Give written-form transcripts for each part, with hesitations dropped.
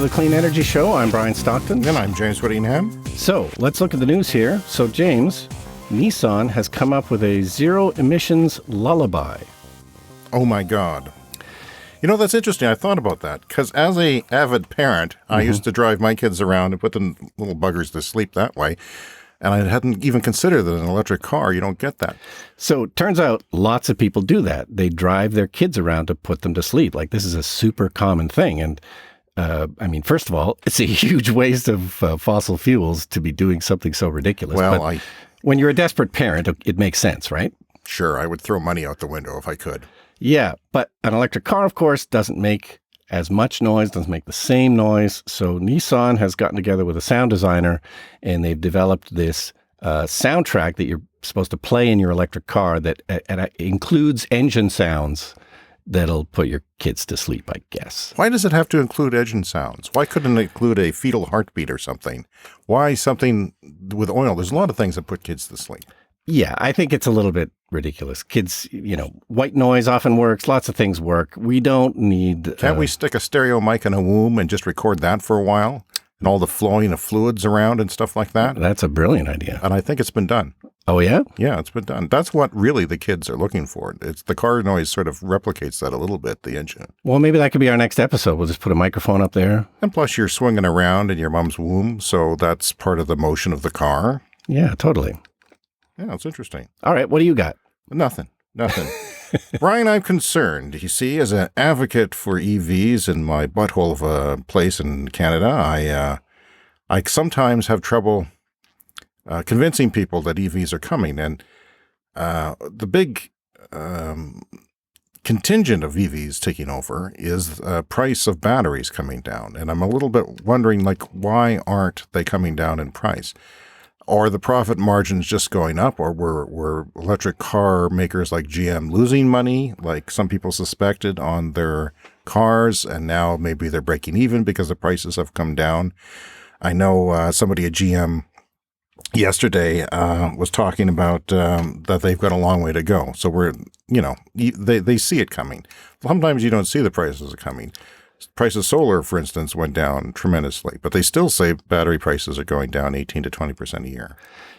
the Clean Energy Show. I'm Brian Stockton. And I'm James Whittingham. So let's look at the news here. So James, Nissan has come up with a zero emissions lullaby. Oh my God. You know, that's interesting. I thought about that because as a avid parent, I used to drive my kids around and put the little buggers to sleep that way. And I hadn't even considered that an electric car, you don't get that. So it turns out lots of people do that. They drive their kids around to put them to sleep. Like this is a super common thing. And I mean, first of all, it's a huge waste of fossil fuels to be doing something so ridiculous. Well, but when you're a desperate parent, it makes sense, right? Sure, I would throw money out the window if I could. Yeah, but an electric car, of course, doesn't make as much noise, doesn't make the same noise. So Nissan has gotten together with a sound designer, and they've developed this soundtrack that you're supposed to play in your electric car that includes engine sounds that'll put your kids to sleep, I guess. Why does it have to include engine sounds? Why couldn't it include a fetal heartbeat or something? Why something with oil? There's a lot of things that put kids to sleep. Yeah, I think it's a little bit ridiculous. Kids, white noise often works. Lots of things work. We don't need... Can't we stick a stereo mic in a womb and just record that for a while? And all the flowing of fluids around and stuff like that? That's a brilliant idea. And I think it's been done. Oh, yeah? Yeah, it's been done. That's what really the kids are looking for. It's the car noise sort of replicates that a little bit, the engine. Well, maybe that could be our next episode. We'll just put a microphone up there. And plus you're swinging around in your mom's womb, so that's part of the motion of the car. Yeah, totally. Yeah, it's interesting. All right, what do you got? Nothing. Brian, I'm concerned. You see, as an advocate for EVs in my butthole of a place in Canada, I sometimes have trouble convincing people that EVs are coming. And the big contingent of EVs taking over is price of batteries coming down. And I'm a little bit wondering, why aren't they coming down in price? Are the profit margins just going up, or were electric car makers like GM losing money, like some people suspected, on their cars, and now maybe they're breaking even because the prices have come down? I know somebody at GM yesterday was talking about that they've got a long way to go. So they see it coming. Sometimes you don't see the prices are coming. Price of solar, for instance, went down tremendously, but they still say battery prices are going down 18 to 20% a year.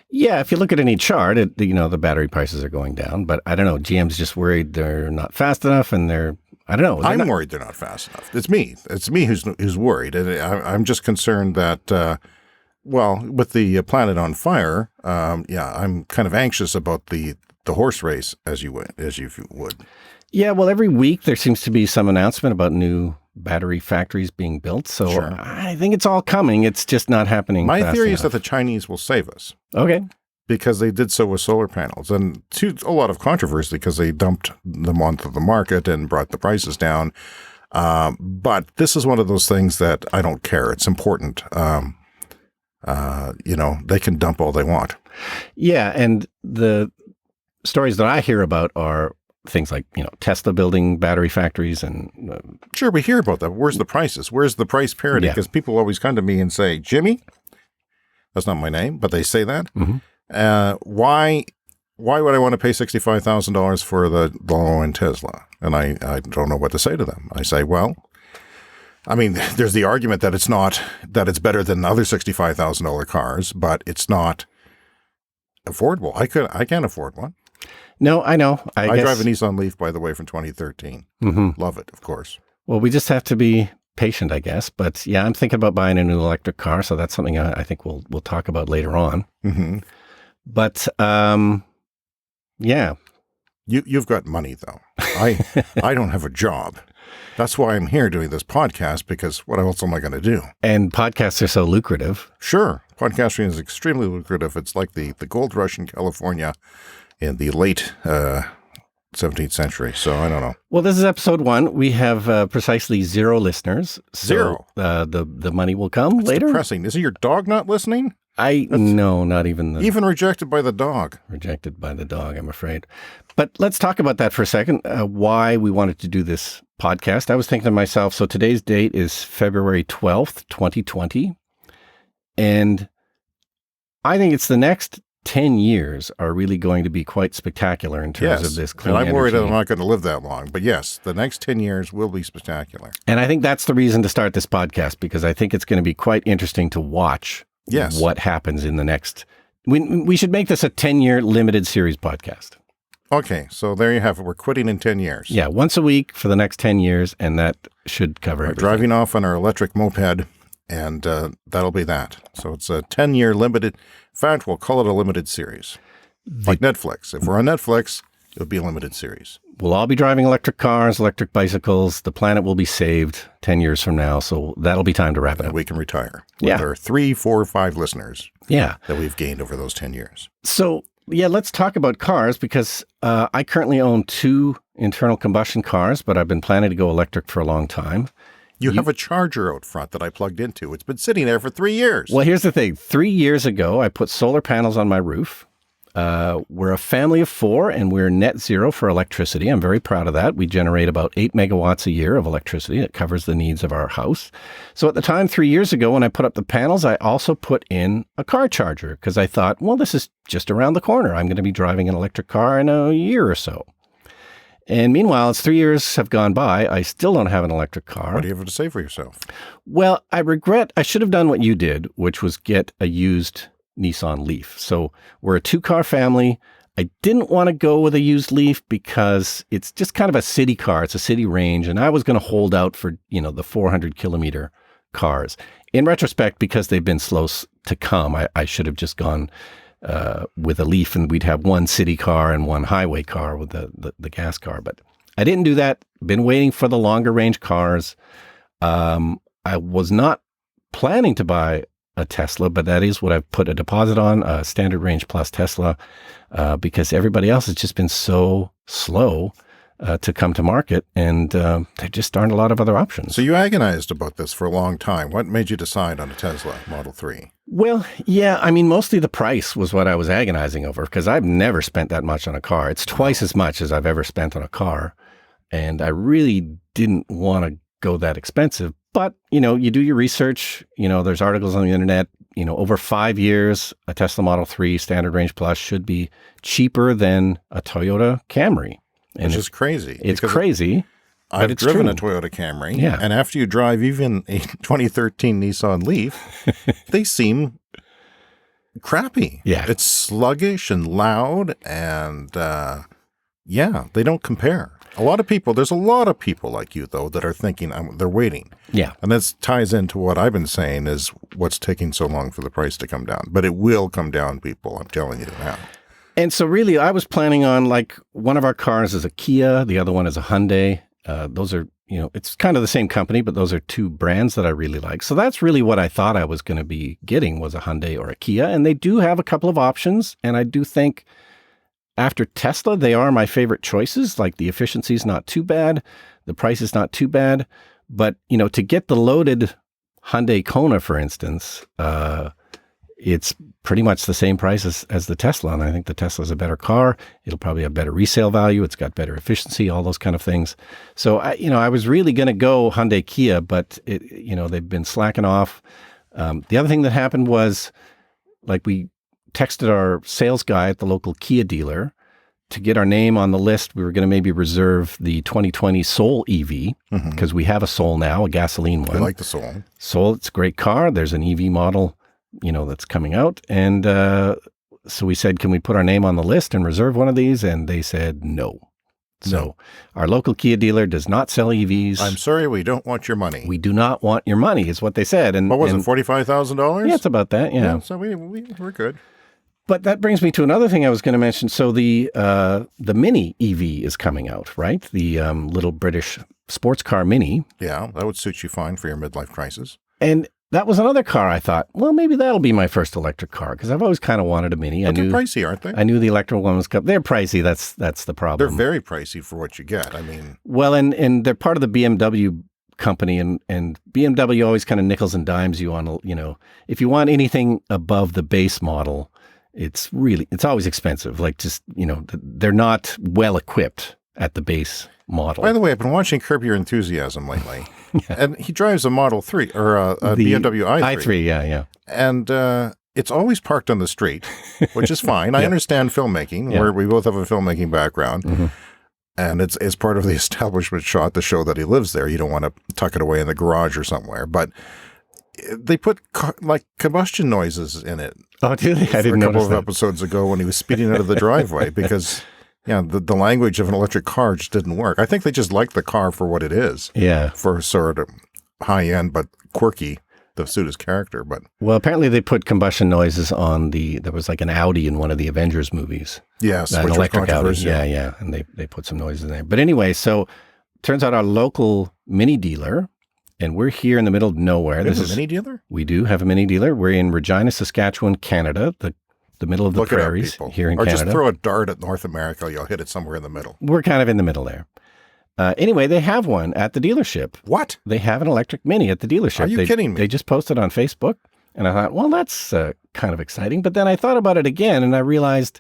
Yeah, if you look at any chart, the battery prices are going down, but I don't know. GM's just worried they're not fast enough, and I don't know. I'm worried they're not fast enough. It's me. It's me who's worried. And I'm just concerned that, with the planet on fire, I'm kind of anxious about the horse race, as you would. Yeah, well, every week there seems to be some announcement about new battery factories being built. So sure. I think it's all coming. It's just not happening. My theory is that the Chinese will save us. Okay. Because they did so with solar panels. And to a lot of controversy because they dumped them onto the market and brought the prices down. But this is one of those things that I don't care. It's important. They can dump all they want. Yeah. And the stories that I hear about are things like, Tesla building battery factories and... Sure, we hear about that. Where's the prices? Where's the price parity? Because people always come to me and say, Jimmy, that's not my name, but they say that. Mm-hmm. Why would I want to pay $65,000 for the low-end Tesla? And I don't know what to say to them. I say, well, I mean, there's the argument that it's better than other $65,000 cars, but it's not affordable. I can't afford one. No, I know. I guess... drive a Nissan LEAF, by the way, from 2013. Mm-hmm. Love it, of course. Well, we just have to be patient, I guess. But yeah, I'm thinking about buying a new electric car, so that's something I think we'll talk about later on. Mm-hmm. But yeah, you've got money though. I don't have a job. That's why I'm here doing this podcast, because what else am I going to do? And podcasts are so lucrative. Sure, podcasting is extremely lucrative. It's like the gold rush in California in the late 17th century. So I don't know. Well, this is episode 1. We have precisely 0 listeners. So, zero. The money will come later. Depressing. Isn't your dog not listening? No, not even. Even rejected by the dog. Rejected by the dog, I'm afraid. But let's talk about that for a second. Why we wanted to do this podcast. I was thinking to myself, so today's date is February 12th, 2020. And I think it's the next 10 years are really going to be quite spectacular in terms of this clean energy. And I'm worried that I'm energy. not going to live that long. But yes, the next 10 years will be spectacular. And I think that's the reason to start this podcast, because I think it's going to be quite interesting to watch what happens in the next. We should make this a 10-year limited series podcast. Okay, so there you have it. We're quitting in 10 years. Yeah, once a week for the next 10 years, and that should cover everything. Driving off on our electric moped, and that'll be that. So it's a 10-year limited. In fact, we'll call it a limited series. Like Netflix. If we're on Netflix, it'll be a limited series. We'll all be driving electric cars, electric bicycles. The planet will be saved 10 years from now. So that'll be time to wrap it up. We can retire with our 3, 4, 5 listeners that we've gained over those 10 years. So, let's talk about cars, because I currently own 2 internal combustion cars, but I've been planning to go electric for a long time. You have a charger out front that I plugged into. It's been sitting there for 3 years. Well, here's the thing. 3 years ago, I put solar panels on my roof. We're a family of 4, and we're net zero for electricity. I'm very proud of that. We generate about 8 megawatts a year of electricity. That covers the needs of our house. So at the time, 3 years ago, when I put up the panels, I also put in a car charger, because I thought, well, this is just around the corner. I'm going to be driving an electric car in a year or so. And meanwhile, as 3 years have gone by, I still don't have an electric car. What do you have to say for yourself? Well, I should have done what you did, which was get a used Nissan LEAF. So we're a 2-car family. I didn't want to go with a used LEAF because it's just kind of a city car. It's a city range. And I was going to hold out for, the 400 kilometer cars. In retrospect, because they've been slow to come, I should have just gone with a LEAF, and we'd have one city car and one highway car with the gas car. But I didn't do that. Been waiting for the longer range cars. I was not planning to buy a Tesla, but that is what I've put a deposit on, a standard range plus Tesla, because everybody else has just been so slow to come to market, and there just aren't a lot of other options. So you agonized about this for a long time. What made you decide on a Tesla Model 3? Well, yeah, I mean, mostly the price was what I was agonizing over, because I've never spent that much on a car. It's twice as much as I've ever spent on a car, and I really didn't want to go that expensive. But, you do your research, there's articles on the internet, over 5 years, a Tesla Model 3 Standard Range Plus should be cheaper than a Toyota Camry. Which is crazy. It's crazy. I've driven a Toyota Camry, and after you drive even a 2013 Nissan LEAF, they seem crappy. Yeah. It's sluggish and loud, and they don't compare. There's a lot of people like you, though, that are thinking they're waiting. Yeah. And this ties into what I've been saying is what's taking so long for the price to come down. But it will come down, people. I'm telling you now. And so really, I was planning on, one of our cars is a Kia, the other one is a Hyundai. Those are, it's kind of the same company, but those are 2 brands that I really like. So that's really what I thought I was going to be getting, was a Hyundai or a Kia. And they do have a couple of options. And I do think after Tesla, they are my favorite choices. Like, the efficiency is not too bad. The price is not too bad. But, to get the loaded Hyundai Kona, for instance, it's pretty much the same price as the Tesla. And I think the Tesla is a better car. It'll probably have better resale value. It's got better efficiency, all those kind of things. So, I was really going to go Hyundai Kia, but they've been slacking off. The other thing that happened was, we texted our sales guy at the local Kia dealer to get our name on the list. We were going to maybe reserve the 2020 Soul EV, because we have a Soul now, a gasoline one. I like the Soul. Soul, it's a great car. There's an EV model, that's coming out. And so we said, can we put our name on the list and reserve one of these? And they said no. So our local Kia dealer does not sell EVs. I'm sorry, we don't want your money. We do not want your money, is what they said. And what was it, $45,000? Yeah, it's about that, yeah. So we're good. But that brings me to another thing I was going to mention. So the Mini EV is coming out, right? The little British sports car Mini. Yeah, that would suit you fine for your midlife crisis. And that was another car I thought, well, maybe that'll be my first electric car, because I've always kind of wanted a Mini. But they're pricey, aren't they? I knew the electric one was coming. They're pricey. That's the problem. They're very pricey for what you get. I mean, well, and they're part of the BMW company, and BMW always kind of nickels and dimes you on, if you want anything above the base model, it's always expensive. They're not well equipped at the base model. By the way, I've been watching Curb Your Enthusiasm lately, and he drives a Model 3 or a BMW i3. i3, yeah. And it's always parked on the street, which is fine. I understand filmmaking, where we both have a filmmaking background. Mm-hmm. And it's part of the establishment shot to show that he lives there. You don't want to tuck it away in the garage or somewhere. But they put like combustion noises in it. Oh, do they? I didn't notice that. A couple of episodes ago when he was speeding out of the driveway because, the language of an electric car just didn't work. I think they just liked the car for what it is. Yeah. For sort of high-end but quirky to suit his character. But well, apparently they put combustion noises on there was like an Audi in one of the Avengers movies. Yes, an electric Audi. Yeah. And they put some noises in there. But anyway, so turns out our local mini dealer, and we're here in the middle of nowhere. This is a mini dealer? We do have a mini dealer. We're in Regina, Saskatchewan, Canada, the middle of the prairies here in Canada. Or just throw a dart at North America. You'll hit it somewhere in the middle. We're kind of in the middle there. Anyway, they have one at the dealership. What? They have an electric Mini at the dealership. Are you kidding me? They just posted on Facebook, and I thought, well, that's kind of exciting. But then I thought about it again, and I realized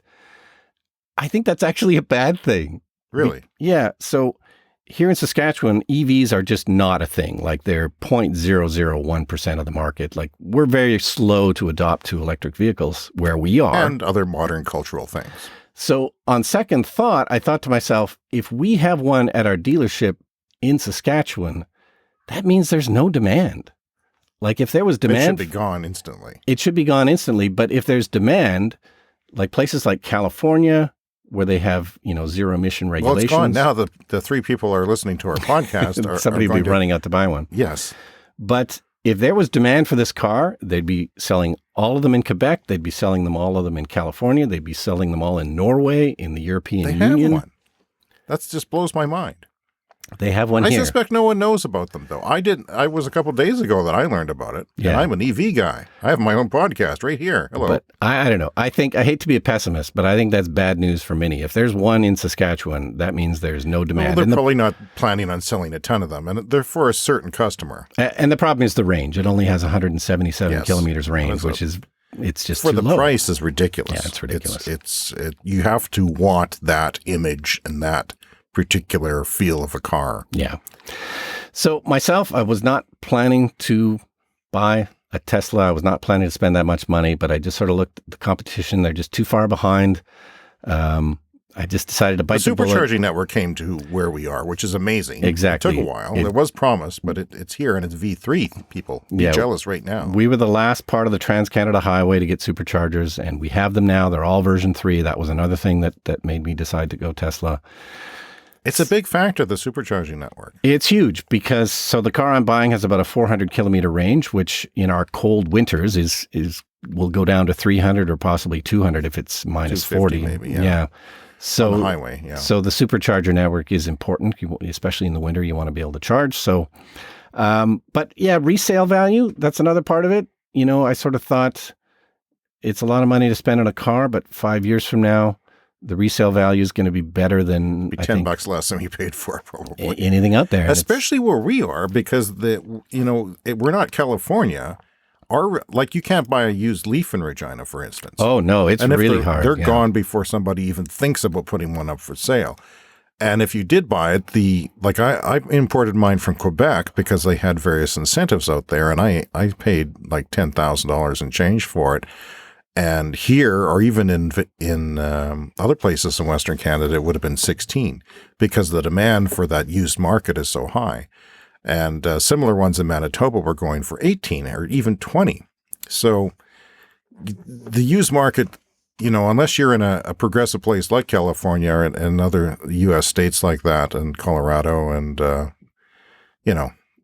I think that's actually a bad thing. Really? Yeah. So here in Saskatchewan, EVs are just not a thing. Like they're 0.001% of the market. Like we're very slow to adopt to electric vehicles where we are. And other modern cultural things. So on second thought, I thought to myself, if we have one at our dealership in Saskatchewan, that means there's no demand. Like if there was demand, it should be gone instantly. It should be gone instantly. But if there's demand, like places like California, where they have, zero emission regulations. Well, it's gone now. The three people are listening to our podcast. Somebody would be running out to buy one. Yes. But if there was demand for this car, they'd be selling all of them in Quebec. They'd be selling all of them in California. They'd be selling them all in Norway, in the European Union. They have one. That just blows my mind. They have one here. I suspect no one knows about them, though. I was a couple of days ago that I learned about it. Yeah. And I'm an EV guy. I have my own podcast right here. Hello. But I don't know. I hate to be a pessimist, but I think that's bad news for Mini. If there's one in Saskatchewan, that means there's no demand. Well, they're probably not planning on selling a ton of them, and they're for a certain customer. And the problem is the range. It only has 177 kilometers range, which is it's just for too the low. Price is ridiculous. Yeah, it's ridiculous. You have to want that image and that particular feel of a car. Yeah. So myself, I was not planning to buy a Tesla. I was not planning to spend that much money, but I just sort of looked at the competition. They're just too far behind. I just decided to bite the bullet. The supercharging network came to where we are, which is amazing. Exactly. It took a while. It was promised, but it's here, and it's V3. People be jealous right now. We were the last part of the Trans-Canada Highway to get superchargers, and we have them now. They're all version 3. That was another thing that made me decide to go Tesla. It's a big factor, the supercharging network. It's huge because the car I'm buying has about a 400 kilometer range, which in our cold winters will go down to 300 or possibly 200 if it's minus 40. Maybe, yeah. So on the highway, yeah. So the supercharger network is important, especially in the winter. You want to be able to charge. So, but yeah, resale value, that's another part of it. I sort of thought it's a lot of money to spend on a car, but 5 years from now, the resale value is going to be better than $10 less than you paid for it, probably. Anything out there, especially where we are, because we're not California. You can't buy a used Leaf in Regina, for instance. Oh no, it's really hard. They're gone before somebody even thinks about putting one up for sale. And if you did buy it, I imported mine from Quebec because they had various incentives out there, and I paid like $10,000 and change for it. And here, or even in other places in Western Canada, it would have been 16 because the demand for that used market is so high. And similar ones in Manitoba were going for 18 or even 20. So the used market, unless you're in a progressive place like California and other U.S. states like that, and Colorado, and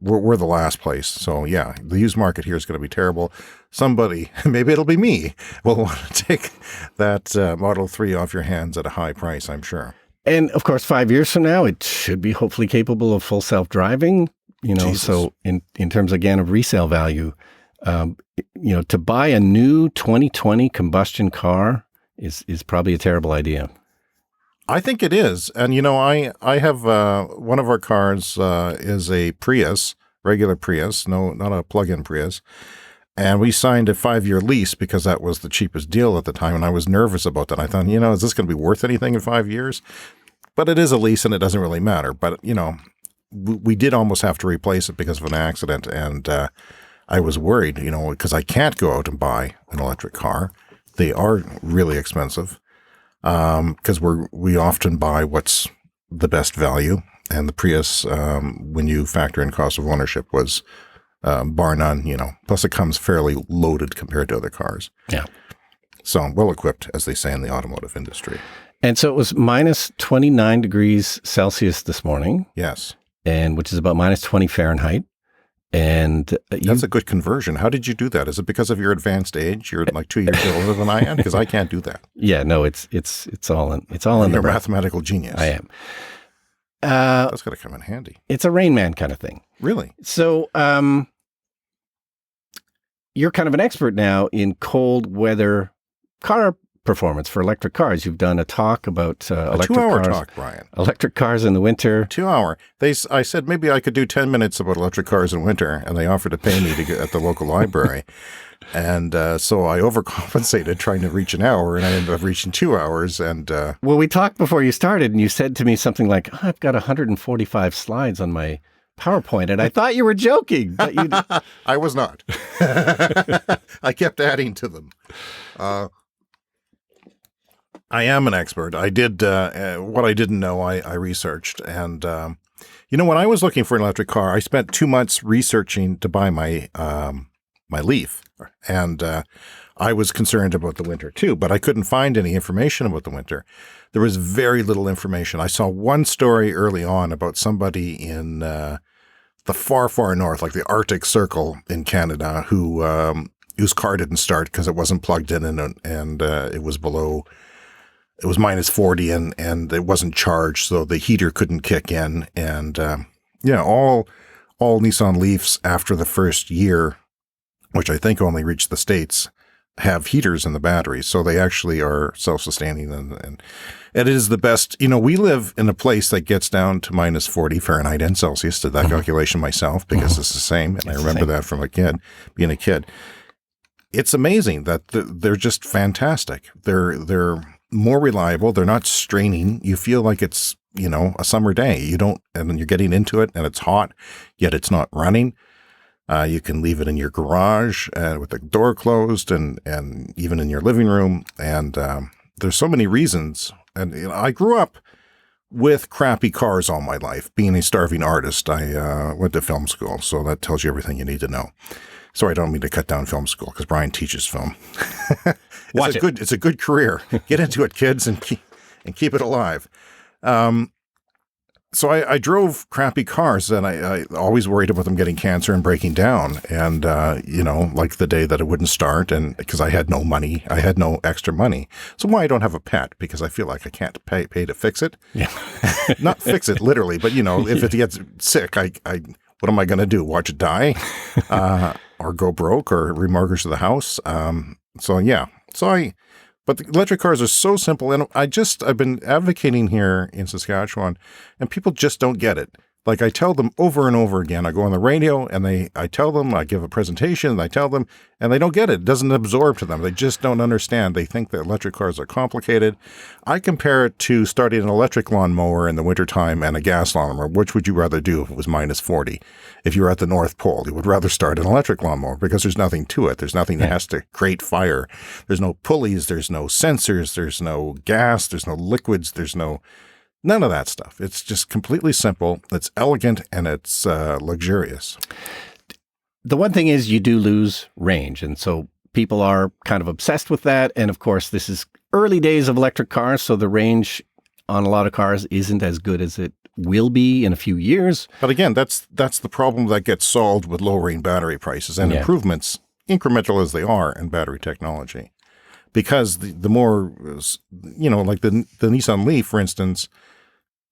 we're the last place. So yeah, the used market here is going to be terrible. Somebody, maybe it'll be me, will want to take that Model 3 off your hands at a high price, I'm sure. And of course, 5 years from now, it should be hopefully capable of full self-driving. Jesus. So in terms again of resale value, to buy a new 2020 combustion car is probably a terrible idea. I think it is. And, I have one of our cars is a Prius, regular Prius, not a plug-in Prius. And we signed a 5-year lease because that was the cheapest deal at the time. And I was nervous about that. I thought, is this going to be worth anything in 5 years? But it is a lease and it doesn't really matter. But, we did almost have to replace it because of an accident. And I was worried, because I can't go out and buy an electric car. They are really expensive because we often buy what's the best value. And the Prius, when you factor in cost of ownership, was bar none, Plus it comes fairly loaded compared to other cars. Yeah. So well equipped, as they say in the automotive industry. And so it was minus 29 degrees Celsius this morning. Yes. And which is about minus 20 Fahrenheit. And that's a good conversion. How did you do that? Is it because of your advanced age? You're like 2 years older than I am, because I can't do that. Yeah, no, it's all in You're a mathematical genius. I am. That's got to come in handy. It's a Rain Man kind of thing. Really? So, you're kind of an expert now in cold weather car performance for electric cars. You've done a talk about electric 2-hour cars. talk, Brian. Electric cars in the winter. 2 hour. I said maybe I could do 10 minutes about electric cars in winter, and they offered to pay me to get at the local library. And so I overcompensated trying to reach an hour, and I ended up reaching 2 hours. And well, we talked before you started, and you said to me something like, I've got 145 slides on my PowerPoint, and I thought you were joking. But you I was not. I kept adding to them. I am an expert. I did what I didn't know, I researched. And, when I was looking for an electric car, I spent 2 months researching to buy my LEAF. And I was concerned about the winter too, but I couldn't find any information about the winter. There was very little information. I saw one story early on about somebody in the far, far north, like the Arctic Circle in Canada, whose car didn't start because it wasn't plugged in and it was below. It was minus 40 and it wasn't charged, so the heater couldn't kick in. And all Nissan Leafs after the first year, which I think only reached the States, have heaters in the batteries. So they actually are self-sustaining. And it is the best. We live in a place that gets down to minus 40 Fahrenheit and Celsius. Did that calculation myself because it's the same. And I remember that from being a kid. It's amazing that they're just fantastic. They're more reliable. They're not straining. You feel like it's, a summer day. And then you're getting into it and it's hot, yet it's not running. You can leave it in your garage with the door closed and even in your living room. And there's so many reasons. And I grew up with crappy cars all my life. Being a starving artist, I went to film school. So that tells you everything you need to know. Sorry, I don't mean to cut down film school because Brian teaches film. It's a good career. Get into it, kids, and keep it alive. So I drove crappy cars, and I always worried about them getting cancer and breaking down. And like the day that it wouldn't start, and because I had no money, I had no extra money. So why I don't have a pet? Because I feel like I can't pay to fix it. Yeah, not fix it literally, but if it gets sick, I what am I going to do? Watch it die, or go broke, or remortgage the house? But the electric cars are so simple, and I've been advocating here in Saskatchewan, and people just don't get it. Like I tell them over and over again, I go on the radio and I tell them, I give a presentation and I tell them, and they don't get it. It doesn't absorb to them. They just don't understand. They think that electric cars are complicated. I compare it to starting an electric lawnmower in the wintertime and a gas lawnmower. Which would you rather do if it was minus 40? If you were at the North Pole, you would rather start an electric lawnmower because there's nothing to it. There's nothing that has to create fire. There's no pulleys. There's no sensors. There's no gas. There's no liquids. There's none of that stuff. It's just completely simple. It's elegant and it's luxurious. The one thing is you do lose range. And so people are kind of obsessed with that. And of course, this is early days of electric cars. So the range on a lot of cars isn't as good as it will be in a few years. But again, that's the problem that gets solved with lowering battery prices and improvements, incremental as they are, in battery technology. Because the more, like the Nissan LEAF, for instance,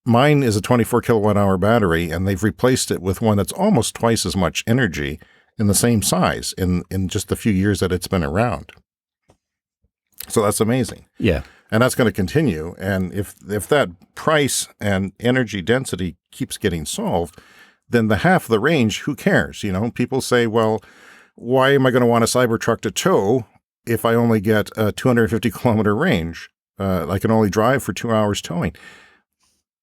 mine is a 24 kilowatt hour battery, and they've replaced it with one that's almost twice as much energy in the same size in just the few years that it's been around. So that's amazing. Yeah. And that's going to continue. And if that price and energy density keeps getting solved, then the half of the range, who cares? People say, well, why am I going to want a Cybertruck to tow if I only get a 250 kilometer range? I can only drive for 2 hours towing.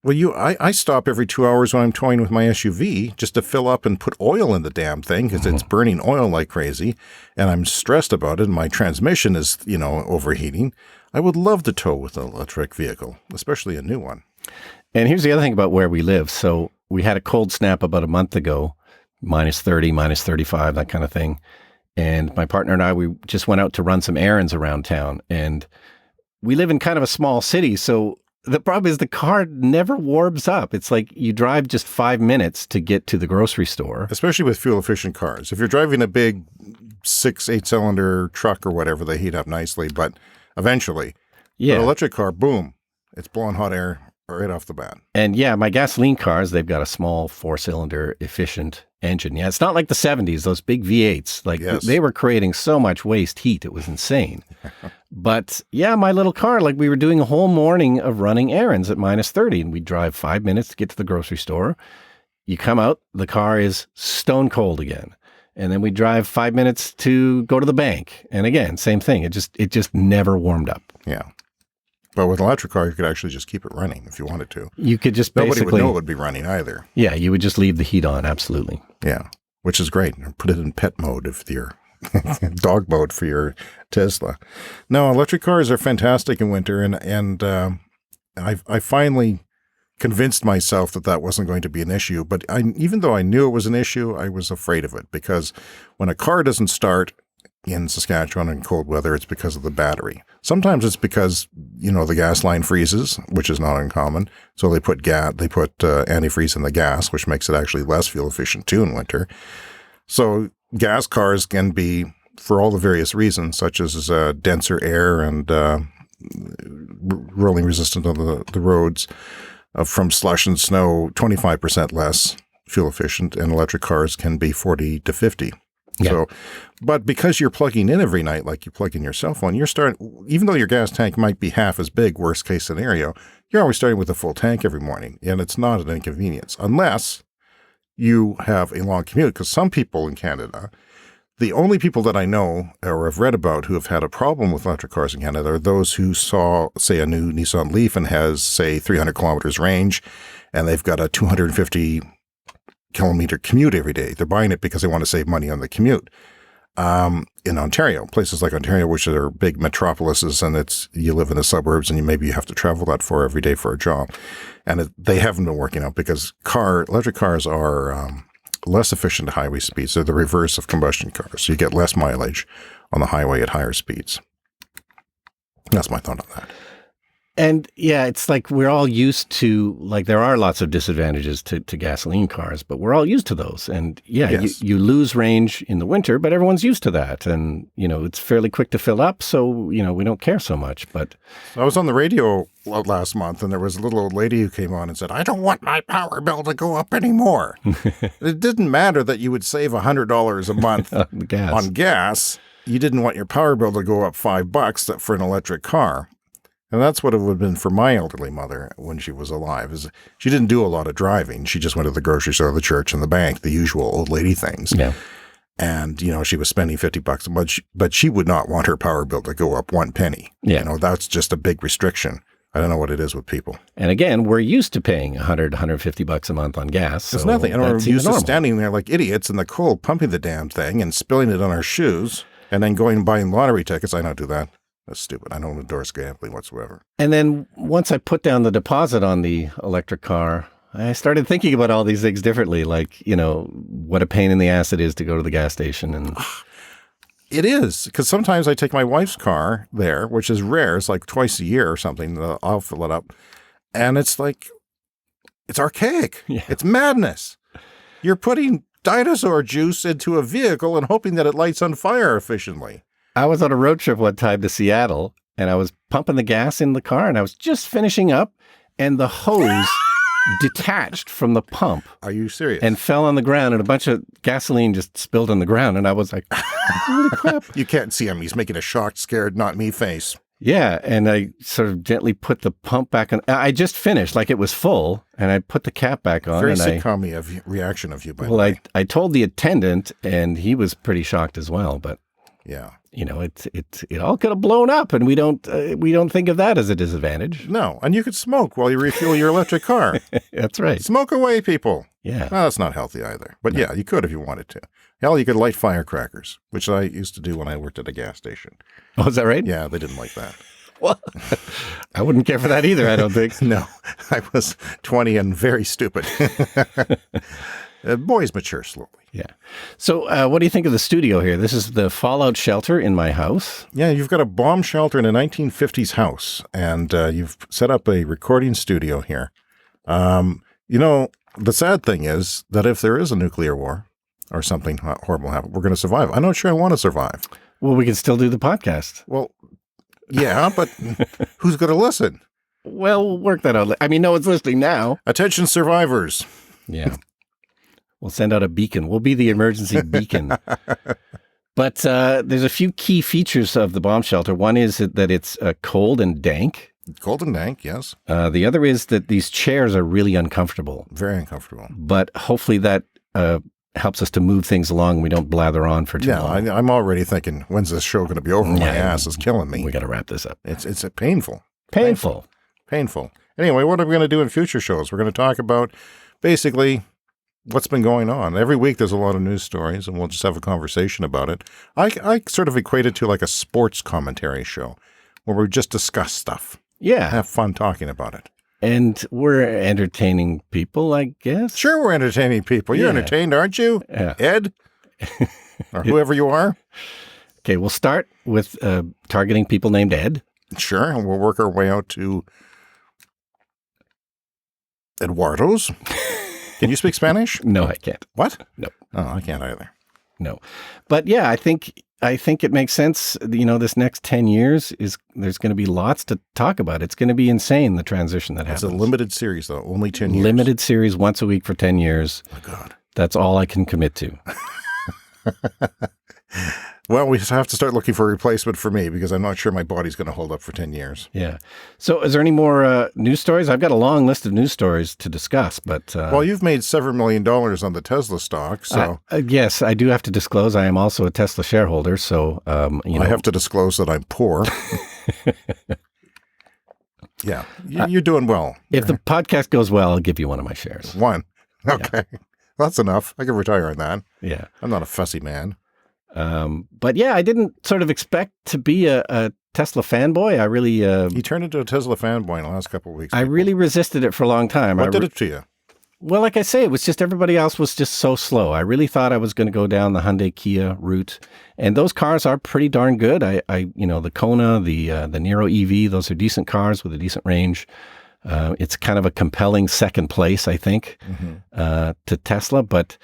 Well, I stop every 2 hours when I'm towing with my SUV just to fill up and put oil in the damn thing because it's burning oil like crazy, and I'm stressed about it, and my transmission is, overheating. I would love to tow with an electric vehicle, especially a new one. And here's the other thing about where we live. So we had a cold snap about a month ago, minus 30, minus 35, that kind of thing. And my partner and I, we just went out to run some errands around town. And we live in kind of a small city, so the problem is the car never warms up. It's like you drive just 5 minutes to get to the grocery store. Especially with fuel-efficient cars. If you're driving a big 8-cylinder truck or whatever, they heat up nicely. But eventually, an electric car, boom, it's blowing hot air right off the bat. And yeah, my gasoline cars, they've got a small 4-cylinder efficient engine. Yeah, it's not like the 70s, those big V8s. Like they were creating so much waste heat. It was insane. But yeah, my little car, like we were doing a whole morning of running errands at minus 30, and we drive 5 minutes to get to the grocery store. You come out, the car is stone cold again. And then we drive 5 minutes to go to the bank. And again, same thing. It just never warmed up. Yeah. But with an electric car, you could actually just keep it running if you wanted to. You could just Nobody would know it would be running either. Yeah, you would just leave the heat on, absolutely. Yeah, which is great. Put it in pet mode if you're dog mode for your Tesla. No, electric cars are fantastic in winter, and I finally convinced myself that wasn't going to be an issue. But even though I knew it was an issue, I was afraid of it because when a car doesn't start in Saskatchewan in cold weather, it's because of the battery. Sometimes it's because, the gas line freezes, which is not uncommon. So they put antifreeze in the gas, which makes it actually less fuel efficient too in winter. So gas cars can be, for all the various reasons, such as denser air and rolling resistant on the roads, from slush and snow, 25% less fuel efficient, and electric cars can be 40 to 50. Yeah. So, but because you're plugging in every night, like you plug in your cell phone, even though your gas tank might be half as big, worst case scenario, you're always starting with a full tank every morning, and it's not an inconvenience unless you have a long commute. Because some people in Canada, the only people that I know or have read about who have had a problem with electric cars in Canada are those who saw, say, a new Nissan LEAF and has, say, 300 kilometers range, and they've got a 250 kilometer commute every day. They're buying it because they want to save money on the commute. In Ontario, places like Ontario, which are big metropolises, and you live in the suburbs and maybe you have to travel that far every day for a job. And they haven't been working out because electric cars are less efficient at highway speeds. They're the reverse of combustion cars. So you get less mileage on the highway at higher speeds. That's my thought on that. And yeah, it's like we're all used to, like there are lots of disadvantages to gasoline cars, but we're all used to those. And yeah, yes. you lose range in the winter, but everyone's used to that. And, it's fairly quick to fill up. So, we don't care so much. But I was on the radio last month and there was a little old lady who came on and said, I don't want my power bill to go up anymore. It didn't matter that you would save $100 a month on gas. You didn't want your power bill to go up $5 for an electric car. And that's what it would have been for my elderly mother when she was alive. Is she didn't do a lot of driving. She just went to the grocery store, the church, and the bank, the usual old lady things. Yeah. And, she was spending $50 a month, but she would not want her power bill to go up 1 penny. Yeah. That's just a big restriction. I don't know what it is with people. And again, we're used to paying $150 a month on gas. So it's nothing. And we're used to standing there like idiots in the cold, pumping the damn thing and spilling it on our shoes and then going and buying lottery tickets. I don't do that. That's stupid. I don't endorse gambling whatsoever. And then once I put down the deposit on the electric car, I started thinking about all these things differently. Like, what a pain in the ass it is to go to the gas station. And it is, because sometimes I take my wife's car there, which is rare. It's like twice a year or something. I'll fill it up. And it's like, it's archaic. Yeah. It's madness. You're putting dinosaur juice into a vehicle and hoping that it lights on fire efficiently. I was on a road trip one time to Seattle, and I was pumping the gas in the car, and I was just finishing up, and the hose detached from the pump. Are you serious? And fell on the ground, and a bunch of gasoline just spilled on the ground, and I was like, holy crap. You can't see him. He's making a shocked, scared, not me face. Yeah, and I sort of gently put the pump back on. I just finished, like it was full, and I put the cap back on. Very sitcom-y reaction of you, by the way. Well, I told the attendant, and he was pretty shocked as well, but... Yeah. it all could have blown up, and we don't think of that as a disadvantage. No, and you could smoke while you refuel your electric car. That's right. Smoke away, people. Yeah. Well, that's not healthy either. But yeah, you could if you wanted to. Hell, you could light firecrackers, which I used to do when I worked at a gas station. Oh, is that right? Yeah, they didn't like that. Well, I wouldn't care for that either, I don't think. No, I was 20 and very stupid. Boys mature slowly. Yeah. So what do you think of the studio here? This is the fallout shelter in my house. Yeah, you've got a bomb shelter in a 1950s house, and you've set up a recording studio here. The sad thing is that if there is a nuclear war or something horrible happen, we're going to survive. I'm not sure I want to survive. Well, we can still do the podcast. Well, yeah, but who's going to listen? Well, we'll work that out. I mean, no one's listening now. Attention, survivors. Yeah. We'll send out a beacon. We'll be the emergency beacon. But there's a few key features of the bomb shelter. One is that it's cold and dank. Cold and dank, yes. The other is that these chairs are really uncomfortable. Very uncomfortable. But hopefully that helps us to move things along. We don't blather on for too long. I'm already thinking, when's this show going to be over? My ass is killing me. We got to wrap this up. It's painful. Painful. Anyway, what are we going to do in future shows? We're going to talk about basically what's been going on. Every week there's a lot of news stories, and we'll just have a conversation about it. I sort of equate it to like a sports commentary show where we just discuss stuff. Yeah. Have fun talking about it. And we're entertaining people, I guess. Sure, we're entertaining people. You're entertained, aren't you? Yeah. Ed? Or whoever you are? Okay, we'll start with targeting people named Ed. Sure, and we'll work our way out to Eduardo's. Can you speak Spanish? No, I can't. What? No. Oh, I can't either. No. But yeah, I think it makes sense. This next 10 years there's going to be lots to talk about. It's going to be insane, the transition that happens. It's a limited series, though. Only 10 years. Limited series, once a week for 10 years. Oh, my God. That's all I can commit to. Well, we have to start looking for a replacement for me because I'm not sure my body's going to hold up for 10 years. Yeah. So is there any more news stories? I've got a long list of news stories to discuss, but... well, you've made several $7 million on the Tesla stock, so... yes, I do have to disclose I am also a Tesla shareholder, so... I have to disclose that I'm poor. Yeah, you're doing well. If the podcast goes well, I'll give you one of my shares. One. Okay. Yeah. That's enough. I can retire on that. Yeah. I'm not a fussy man. But yeah, I didn't sort of expect to be a Tesla fanboy. I really... you turned into a Tesla fanboy in the last couple of weeks. I really resisted it for a long time. What did it to you? Well, like I say, it was just everybody else was just so slow. I really thought I was going to go down the Hyundai Kia route. And those cars are pretty darn good. The Kona, the Niro EV, those are decent cars with a decent range. It's kind of a compelling second place, I think, to Tesla. But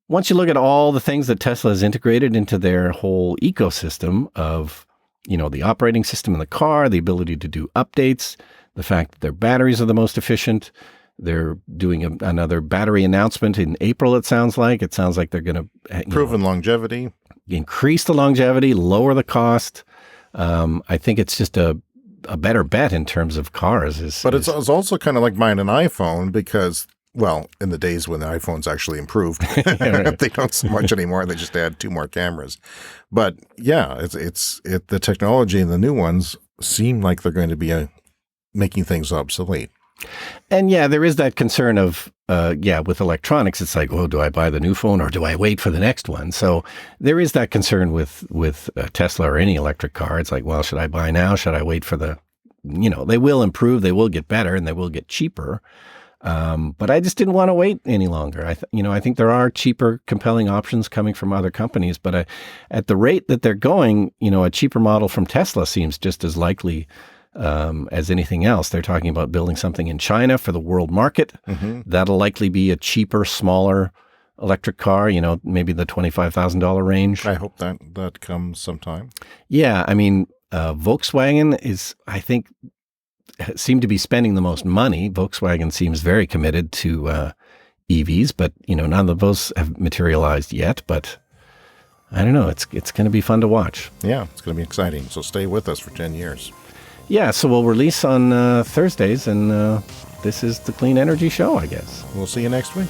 once you look at all the things that Tesla has integrated into their whole ecosystem of, the operating system in the car, the ability to do updates, the fact that their batteries are the most efficient. They're doing another battery announcement in April, it sounds like. It sounds like they're going to... Proven longevity. Increase the longevity, lower the cost. I think it's just a better bet in terms of cars. It's also kind of like buying an iPhone because, well, in the days when the iPhones actually improved, they don't so much anymore. They just add 2 more cameras. But yeah, the technology and the new ones seem like they're going to be making things obsolete. And yeah, there is that concern of, with electronics, it's like, do I buy the new phone or do I wait for the next one? So there is that concern with Tesla or any electric car. It's like, well, should I buy now? Should I wait for they will improve, they will get better, and they will get cheaper. But I just didn't want to wait any longer. I think there are cheaper, compelling options coming from other companies, but at the rate that they're going, a cheaper model from Tesla seems just as likely as anything else. They're talking about building something in China for the world market. Mm-hmm. That'll likely be a cheaper, smaller electric car, maybe the $25,000 range. I hope that comes sometime. Yeah. I mean, Volkswagen is, I think, seem to be spending the most money. Volkswagen seems very committed to EVs, but, none of those have materialized yet. But I don't know. It's going to be fun to watch. Yeah, it's going to be exciting. So stay with us for 10 years. Yeah, so we'll release on Thursdays, and this is the Clean Energy Show, I guess. We'll see you next week.